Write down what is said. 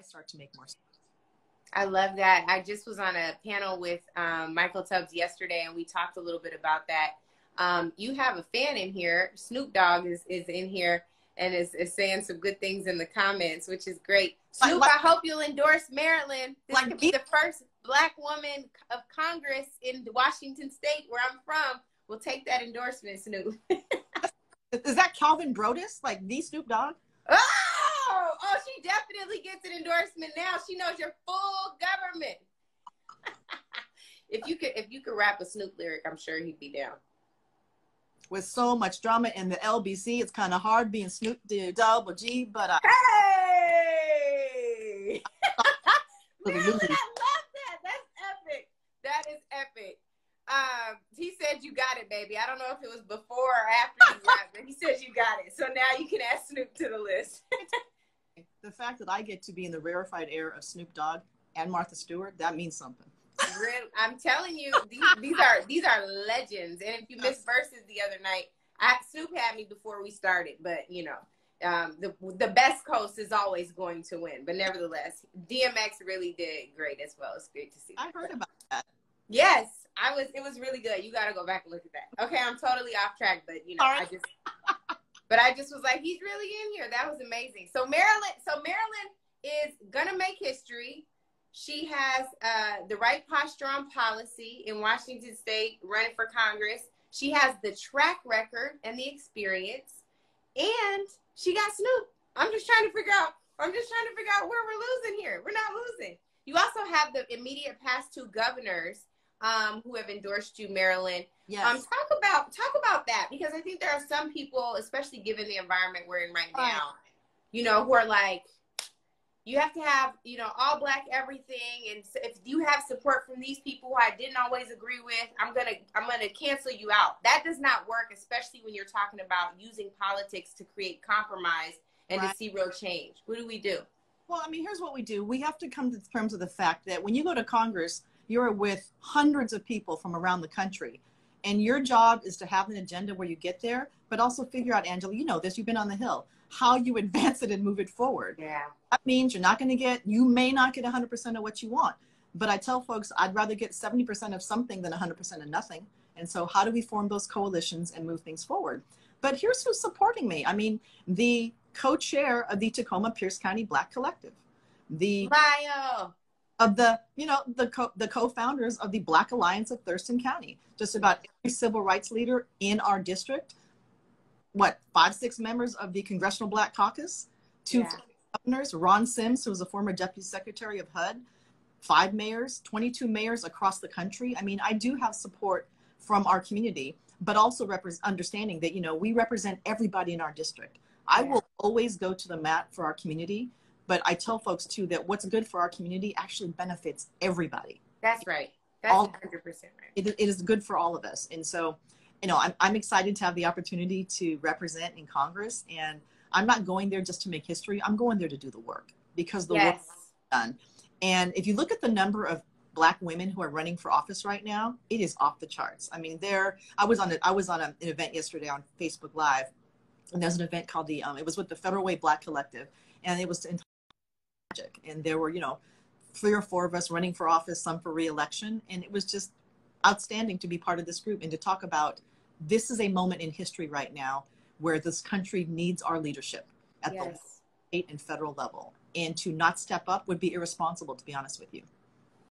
start to make more sense. I love that. I just was on a panel with Michael Tubbs yesterday, and we talked a little bit about that. You have a fan in here. Snoop Dogg is in here and is saying some good things in the comments, which is great. Snoop, I hope you'll endorse Marilyn. This could be the first Black woman of Congress in Washington State, where I'm from. We'll take that endorsement, Snoop. Is that Calvin Brodus, like the Snoop Dogg? Oh, she definitely gets an endorsement now. She knows your full government. If you could rap a Snoop lyric, I'm sure he'd be down. With so much drama in the LBC, it's kind of hard being Snoop Double G, but hey! Marilyn, I love that. That's epic. That is epic. He said you got it, baby. I don't know if it was before or after you rapped, but he said you got it. So now you can add Snoop to the list. The fact that I get to be in the rarefied air of Snoop Dogg and Martha Stewart, that means something. I'm telling you, these are legends. And if you missed Versus the other night, Snoop had me before we started, but you know, the best coast is always going to win. But nevertheless, DMX really did great as well. It's great to see. I heard about that. Yes, it was really good. You got to go back and look at that. Okay, I'm totally off track, but you know, I just was like, he's really in here. That was amazing. So Marilyn is gonna make history. She has the right posture on policy in Washington State, running for Congress. She has the track record and the experience, and she got Snoop. I'm just trying to figure out where we're losing here. We're not losing. You also have the immediate past two governors who have endorsed you, Marilyn. Yes. Talk about that, because I think there are some people, especially given the environment we're in right now, you know, who are like, you have to have, you know, all Black everything, and if you have support from these people who I didn't always agree with, I'm gonna cancel you out. That does not work, especially when you're talking about using politics to create compromise and to see real change. What do we do? Well, I mean, here's what we do. We have to come to terms with the fact that when you go to Congress, you're with hundreds of people from around the country. And your job is to have an agenda where you get there, but also figure out, Angela, you know this, you've been on the Hill, how you advance it and move it forward. Yeah. That means you may not get 100% of what you want. But I tell folks, I'd rather get 70% of something than 100% of nothing. And so how do we form those coalitions and move things forward? But here's who's supporting me. I mean, the co-chair of the Tacoma Pierce County Black Collective, the co-founders of the Black Alliance of Thurston County, just about every civil rights leader in our district, 5-6 members of the Congressional Black Caucus, 2 governors, Ron Sims, who was a former deputy secretary of HUD, 5 mayors, 22 mayors across the country. I mean, I do have support from our community, but also understanding that, you know, we represent everybody in our district. I will always go to the mat for our community, but I tell folks too that what's good for our community actually benefits everybody. That's right. That's 100% right. It is good for all of us. And so, you know, I'm excited to have the opportunity to represent in Congress, and I'm not going there just to make history. I'm going there to do the work, because the work is done. And if you look at the number of Black women who are running for office right now, it is off the charts. I mean, I was on an event yesterday on Facebook Live, and there's an event called it was with the Federal Way Black Collective, and it was in Magic, and there were, you know, 3 or 4 of us running for office, some for re-election, and it was just outstanding to be part of this group and to talk about this is a moment in history right now where this country needs our leadership at the state and federal level, and to not step up would be irresponsible, to be honest with you.